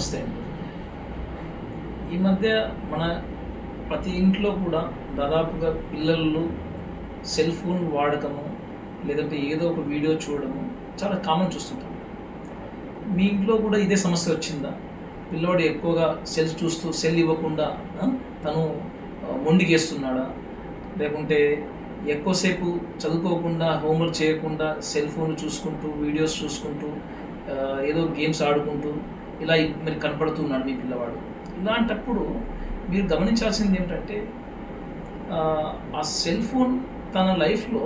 నమస్తే అండి. ఈ మధ్య మన ప్రతి ఇంట్లో కూడా దాదాపుగా పిల్లలు సెల్ ఫోన్ వాడకము, లేదంటే ఏదో ఒక వీడియో చూడడము చాలా కామన్ చూస్తుంటాం. మీ ఇంట్లో కూడా ఇదే సమస్య వచ్చిందా? పిల్లోడు ఎక్కువగా సెల్ ఇవ్వకుండా తను మొండికేస్తున్నాడా? లేకుంటే ఎక్కువసేపు చదువుకోకుండా, హోంవర్క్ చేయకుండా సెల్ ఫోన్ చూసుకుంటూ, వీడియోస్ చూసుకుంటూ, ఏదో గేమ్స్ ఆడుకుంటూ ఇలా మరి కనపడుతున్నాడు మీ పిల్లవాడు. ఇలాంటప్పుడు మీరు గమనించాల్సింది ఏమిటంటే, ఆ సెల్ ఫోన్ తన లైఫ్లో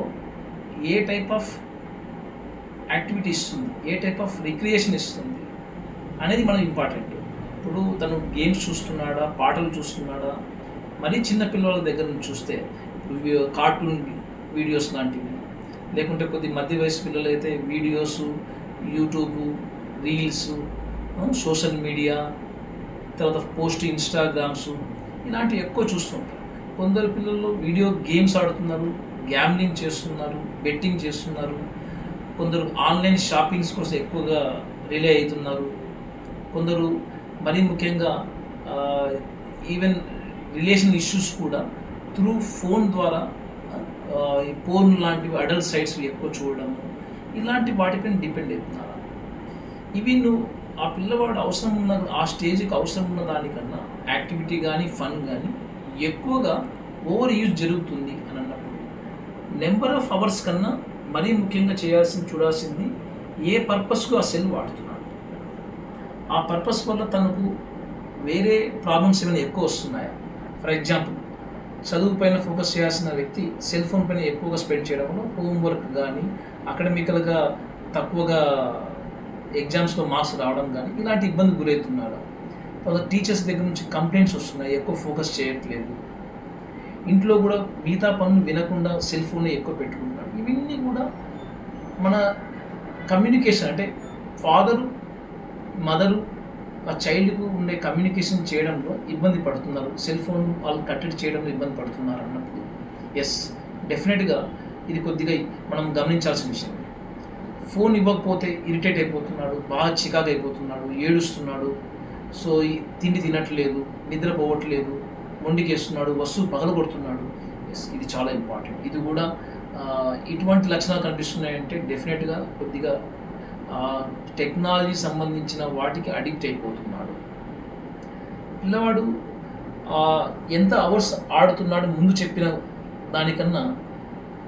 ఏ టైప్ ఆఫ్ యాక్టివిటీ ఇస్తుంది, ఏ టైప్ ఆఫ్ రిక్రియేషన్ ఇస్తుంది అనేది మనం ఇంపార్టెంట్. ఇప్పుడు తను గేమ్స్ చూస్తున్నాడా, పాటలు చూస్తున్నాడా, మరీ చిన్న పిల్లల దగ్గర నుంచి చూస్తే ఇప్పుడు కార్టూన్ వీడియోస్ లాంటివి, లేకుంటే కొద్ది మధ్య వయసు పిల్లలు అయితే videos, YouTube, reels, social media, తర్వాత పోస్ట్ ఇన్స్టాగ్రామ్స్ ఇలాంటివి ఎక్కువ చూస్తుంటారు. కొందరు పిల్లలు వీడియో గేమ్స్ ఆడుతున్నారు, గ్యామ్లింగ్ చేస్తున్నారు, బెట్టింగ్ చేస్తున్నారు. కొందరు ఆన్లైన్ షాపింగ్స్ కోసం ఎక్కువగా రిలే అవుతున్నారు. కొందరు మరీ ముఖ్యంగా ఈవెన్ రిలేషన్ ఇష్యూస్ కూడా త్రూ ఫోన్ ద్వారా ఈ పోర్న్ లాంటివి అడల్ట్ సైట్స్ ఎక్కువ చూడడము, ఇలాంటి వాటిపైన డిపెండ్ అవుతున్నారు. ఇవి నువ్వు ఆ పిల్లవాడు అవసరం ఉన్న ఆ స్టేజ్కి అవసరం ఉన్న దానికన్నా యాక్టివిటీ కానీ ఫన్ కానీ ఎక్కువగా ఓవర్ యూజ్ జరుగుతుంది అని అన్నప్పుడు నెంబర్ ఆఫ్ అవర్స్ కన్నా మరీ ముఖ్యంగా చూడాల్సింది ఏ పర్పస్కు ఆ సెల్ వాడుతున్నాడు. ఆ పర్పస్ వల్ల తనకు వేరే ప్రాబ్లమ్స్ ఏమైనా ఎక్కువ వస్తున్నాయా? ఫర్ ఎగ్జాంపుల్, చదువు పైన ఫోకస్ చేయాల్సిన వ్యక్తి సెల్ ఫోన్ పైన ఎక్కువగా స్పెండ్ చేయడంలో హోంవర్క్ కానీ, అకాడమికల్గా తక్కువగా ఎగ్జామ్స్లో మార్క్స్ రావడం కానీ ఇలాంటి ఇబ్బంది గురవుతున్నాడు. తర్వాత టీచర్స్ దగ్గర నుంచి కంప్లైంట్స్ వస్తున్నాయి, ఎక్కువ ఫోకస్ చేయట్లేదు. ఇంట్లో కూడా మిగతా పనులు వినకుండా సెల్ ఫోన్లో ఎక్కువ పెట్టుకుంటున్నాడు. ఇవన్నీ కూడా మన కమ్యూనికేషన్, అంటే ఫాదరు, మదరు ఆ చైల్డ్కు ఉండే కమ్యూనికేషన్ చేయడంలో ఇబ్బంది పడుతున్నారు, సెల్ ఫోన్ వాళ్ళు కట్టడి చేయడంలో ఇబ్బంది పడుతున్నారు అన్నప్పుడు ఎస్, డెఫినెట్గా ఇది కొద్దిగా మనం గమనించాల్సిన విషయం. ఫోన్ ఇవ్వకపోతే ఇరిటేట్ అయిపోతున్నాడు, బాగా చికాకు అయిపోతున్నాడు, ఏడుస్తున్నాడు, సో తిండి తినట్లేదు, నిద్రపోవట్లేదు, మొండికేస్తున్నాడు, వస్తువు పగలగొడుతున్నాడు. ఎస్, ఇది చాలా ఇంపార్టెంట్. ఇది కూడా ఇటువంటి లక్షణాలు కనిపిస్తున్నాయంటే డెఫినెట్గా కొద్దిగా టెక్నాలజీ సంబంధించిన వాటికి అడిక్ట్ అయిపోతున్నాడు. పిల్లవాడు ఎంత అవర్స్ ఆడుతున్నాడు ముందు చెప్పిన దానికన్నా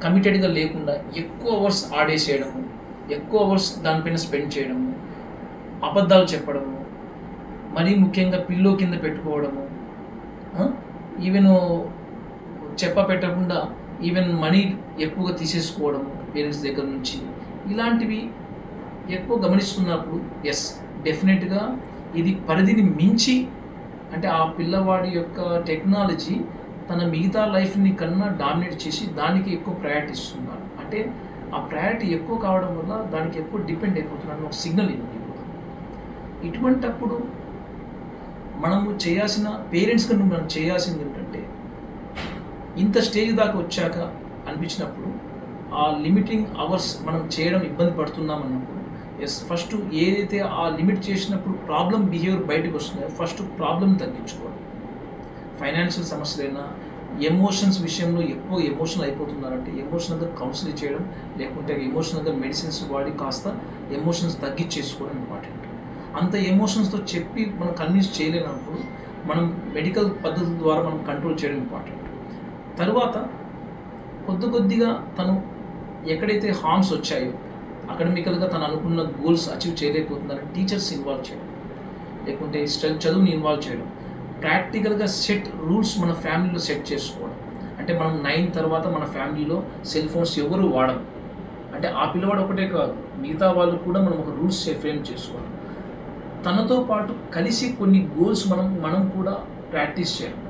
కమిటెడ్గా లేకుండా ఎక్కువ అవర్స్ ఆడేసేయడము, ఎక్కువ అవర్స్ దానిపైన స్పెండ్ చేయడము, అబద్ధాలు చెప్పడము, మరీ ముఖ్యంగా పిల్లో కింద పెట్టుకోవడము, ఈవెన్ పెట్టకుండా ఈవెన్ మనీ ఎక్కువగా తీసేసుకోవడము పేరెంట్స్ దగ్గర నుంచి, ఇలాంటివి ఎక్కువ గమనిస్తున్నప్పుడు ఎస్, డెఫినెట్గా ఇది పరిధిని మించి, అంటే ఆ పిల్లవాడి యొక్క టెక్నాలజీ తన మిగతా లైఫ్ని కన్నా డామినేట్ చేసి దానికి ఎక్కువ ప్రయారిటీ ఇస్తున్నాడు. అంటే ఆ ప్రయారిటీ ఎక్కువ కావడం వల్ల దానికి ఎక్కువ డిపెండ్ అయిపోతున్నాడు, ఒక సిగ్నల్ ఇవ్వండి. ఇటువంటప్పుడు మనము చేయాల్సిన పేరెంట్స్ కన్నా మనం చేయాల్సింది ఏంటంటే, ఇంత స్టేజ్ దాకా వచ్చాక అనిపించినప్పుడు ఆ లిమిటింగ్ అవర్స్ మనం చేయడం ఇబ్బంది పడుతున్నాం అన్నప్పుడు ఎస్, ఫస్ట్ ఏదైతే ఆ లిమిట్ చేసినప్పుడు ప్రాబ్లం బిహేవియర్ బయటకు వస్తున్నాయో ఫస్ట్ ప్రాబ్లం తగ్గించుకోవాలి. ఫైనాన్షియల్ సమస్యలైనా, ఎమోషన్స్ విషయంలో ఎక్కువ ఎమోషనల్ అయిపోతున్నారంటే ఎమోషనల్గా కౌన్సిలింగ్ చేయడం, లేకుంటే ఎమోషనల్గా మెడిసిన్స్ వాడి కాస్త ఎమోషన్స్ తగ్గించేసుకోవడం ఇంపార్టెంట్. అంత ఎమోషన్స్తో చెప్పి మనం కన్విన్స్ చేయలేనప్పుడు మనం మెడికల్ పద్ధతుల ద్వారా మనం కంట్రోల్ చేయడం ఇంపార్టెంట్. తర్వాత కొద్దిగా తను ఎక్కడైతే హార్మ్స్ వచ్చాయో, అకాడమికల్గా తను అనుకున్న గోల్స్ అచీవ్ చేయలేకపోతున్నారని టీచర్స్ ఇన్వాల్వ్ చేయడం, లేకుంటే చదువుని ఇన్వాల్వ్ చేయడం, ప్రాక్టికల్గా రూల్స్ మన ఫ్యామిలీలో సెట్ చేసుకోవడం. అంటే మనం 9 తర్వాత మన ఫ్యామిలీలో సెల్ ఫోన్స్ ఎవరు వాడడం, అంటే ఆ పిల్లవాడు ఒకటే కాదు, మిగతా వాళ్ళు కూడా మనం ఒక రూల్స్ ఫ్రేమ్ చేసుకోవడం. తనతో పాటు కలిసి కొన్ని గోల్స్ మనం కూడా ప్రాక్టీస్ చేయడం,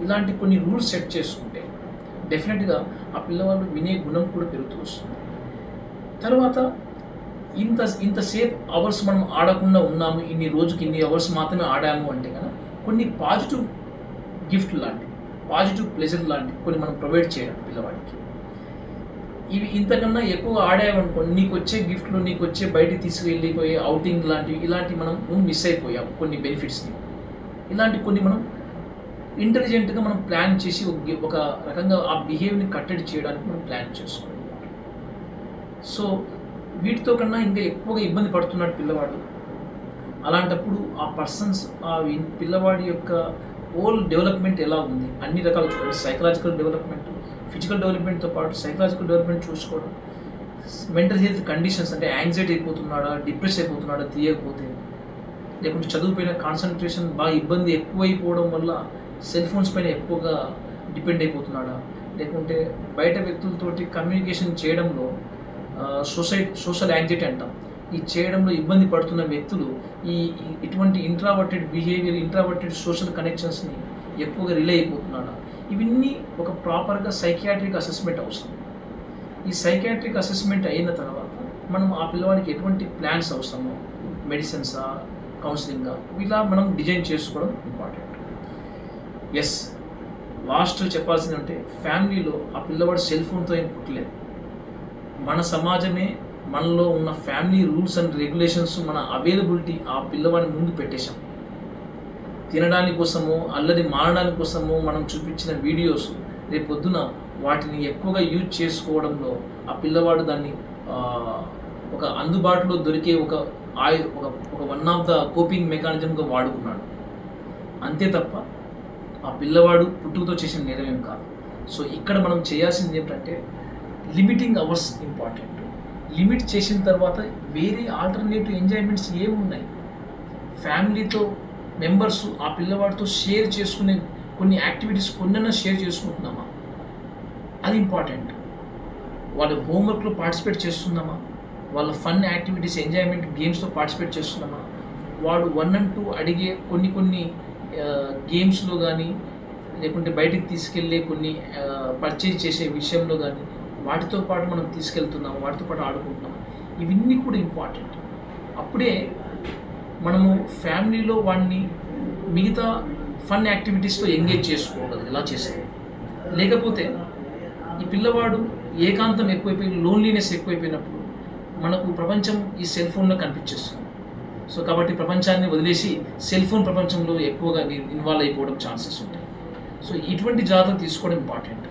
ఇలాంటి కొన్ని రూల్స్ సెట్ చేసుకుంటే డెఫినెట్గా ఆ పిల్లవాళ్ళు వినే గుణం కూడా పెరుగుతూ వస్తుంది. తర్వాత ఇంతసేపు అవర్స్ మనం ఆడకుండా ఉన్నాము, రోజుకి ఇన్ని అవర్స్ మాత్రమే ఆడాము అంటే కనుక కొన్ని పాజిటివ్ గిఫ్ట్ లాంటివి, పాజిటివ్ ప్లెజర్ లాంటివి కొన్ని మనం ప్రొవైడ్ చేయడం పిల్లవాడికి. ఇవి ఇంతకన్నా ఎక్కువ ఆడావనుకోండి, నీకొచ్చే గిఫ్ట్లు, నీకొచ్చే బయటికి తీసుకెళ్ళిపోయే ఔటింగ్ ఇలాంటివి నువ్వు మిస్ అయిపోయావు కొన్ని బెనిఫిట్స్‌ని. ఇలాంటి కొన్ని మనం ఇంటెలిజెంట్‌గా మనం ప్లాన్ చేసి ఒక రకంగా ఆ బిహేవియర్‌ని కట్టడి చేయడానికి మనం ప్లాన్ చేసుకోవాలి. సో, వీటితో కన్నా ఇంకా ఎక్కువగా ఇబ్బంది పడుతున్నాడు పిల్లవాడు. అలాంటప్పుడు ఆ పర్సన్స్ పిల్లవాడి యొక్క హోల్ డెవలప్‌మెంట్ ఎలా ఉంది? అన్ని రకాలు చూడండి. సైకలాజికల్ డెవలప్‌మెంట్, ఫిజికల్ డెవలప్‌మెంట్‌తో పాటు సైకలాజికల్ డెవలప్‌మెంట్ చూసుకోవడం. మెంటల్ హెల్త్ కండిషన్స్ అంటే యాంగ్జైటీ అయిపోతున్నాడా, డిప్రెస్ అయిపోతున్నాడా తెలియకపోతే, లేకుంటే చదువుపైన కాన్సంట్రేషన్ బాగా ఇబ్బంది ఎక్కువైపోవడం వల్ల సెల్ ఫోన్స్ పైన ఎక్కువగా డిపెండ్ అయిపోతున్నాడా, లేకుంటే బయట వ్యక్తులతోటి కమ్యూనికేషన్ చేయడంలో సోషల్ యాంగ్జైటీ అంటాం. ఈ చేయడంలో ఇబ్బంది పడుతున్న వ్యక్తులు ఇటువంటి ఇంట్రావర్టెడ్ బిహేవియర్, ఇంట్రావర్టెడ్ సోషల్ కనెక్షన్స్ని ఎక్కువగా రిలే అయిపోతున్నాడా, ఇవన్నీ ఒక ప్రాపర్గా సైకియాట్రిక్ అసెస్మెంట్ అవసరం. ఈ సైకియాట్రిక్ అసెస్మెంట్ అయిన తర్వాత మనం ఆ పిల్లవాడికి ఎటువంటి ప్లాన్స్ అవసరమో, మెడిసిన్సా, కౌన్సిలింగా, ఇలా మనం డిజైన్ చేసుకోవడం ఇంపార్టెంట్. ఎస్, లాస్ట్ చెప్పాల్సింది అంటే ఫ్యామిలీలో ఆ పిల్లవాడు సెల్ ఫోన్తో ఏం పుట్టలేదు. మన సమాజమే మనలో ఉన్న ఫ్యామిలీ రూల్స్ అండ్ రెగ్యులేషన్స్, మన అవైలబిలిటీ ఆ పిల్లవాడిని ముందు పెట్టేశాం. తినడానికి కోసమో, అల్లరి మారడానికి కోసమో మనం చూపించిన వీడియోస్ రేపు పొద్దున వాటిని ఎక్కువగా యూజ్ చేసుకోవడంలో ఆ పిల్లవాడు దాన్ని ఒక అందుబాటులో దొరికే ఒక వన్ ఆఫ్ ద కోపింగ్ మెకానిజంగా వాడుకున్నాడు. అంతే తప్ప ఆ పిల్లవాడు పుట్టుకతో చేసిన నేరమేం కాదు. సో ఇక్కడ మనం చేయాల్సింది ఏంటంటే లిమిటింగ్ అవర్స్ ఇంపార్టెంట్. లిమిట్ చేసిన తర్వాత వేరే ఆల్టర్నేటివ్ ఎంజాయ్మెంట్స్ ఏమున్నాయి? ఫ్యామిలీతో మెంబర్స్ ఆ పిల్లవాడితో షేర్ చేసుకునే కొన్ని యాక్టివిటీస్ కొన్నైనా షేర్ చేసుకుంటున్నామా, అది ఇంపార్టెంట్. వాళ్ళ హోంవర్క్లో పార్టిసిపేట్ చేస్తున్నామా, వాళ్ళ ఫన్ యాక్టివిటీస్, ఎంజాయ్మెంట్ గేమ్స్లో పార్టిసిపేట్ చేస్తున్నామా, వాడు 1 and 2 అడిగే కొన్ని గేమ్స్లో కానీ, లేకుంటే బయటికి తీసుకెళ్ళే కొన్ని పర్చేజ్ చేసే విషయంలో కానీ వాటితో పాటు మనం తీసుకెళ్తున్నాము, వాటితో పాటు ఆడుకుంటున్నాము. ఇవన్నీ కూడా ఇంపార్టెంట్. అప్పుడే మనము ఫ్యామిలీలో వాడిని మిగతా ఫన్ యాక్టివిటీస్తో ఎంగేజ్ చేసుకోగలదు ఇలా చేస్తే. లేకపోతే ఈ పిల్లవాడు ఏకాంతం ఎక్కువైపోయి, లోన్లీనెస్ ఎక్కువైపోయినప్పుడు మనకు ప్రపంచం ఈ సెల్ ఫోన్లో కనిపించేస్తుంది. సో కాబట్టి ప్రపంచాన్ని వదిలేసి సెల్ ఫోన్ ప్రపంచంలో ఎక్కువగా ఇన్వాల్వ్ అయిపోవడం ఛాన్సెస్ ఉంటాయి. సో ఇటువంటి జాగ్రత్తలు తీసుకోవడం ఇంపార్టెంట్.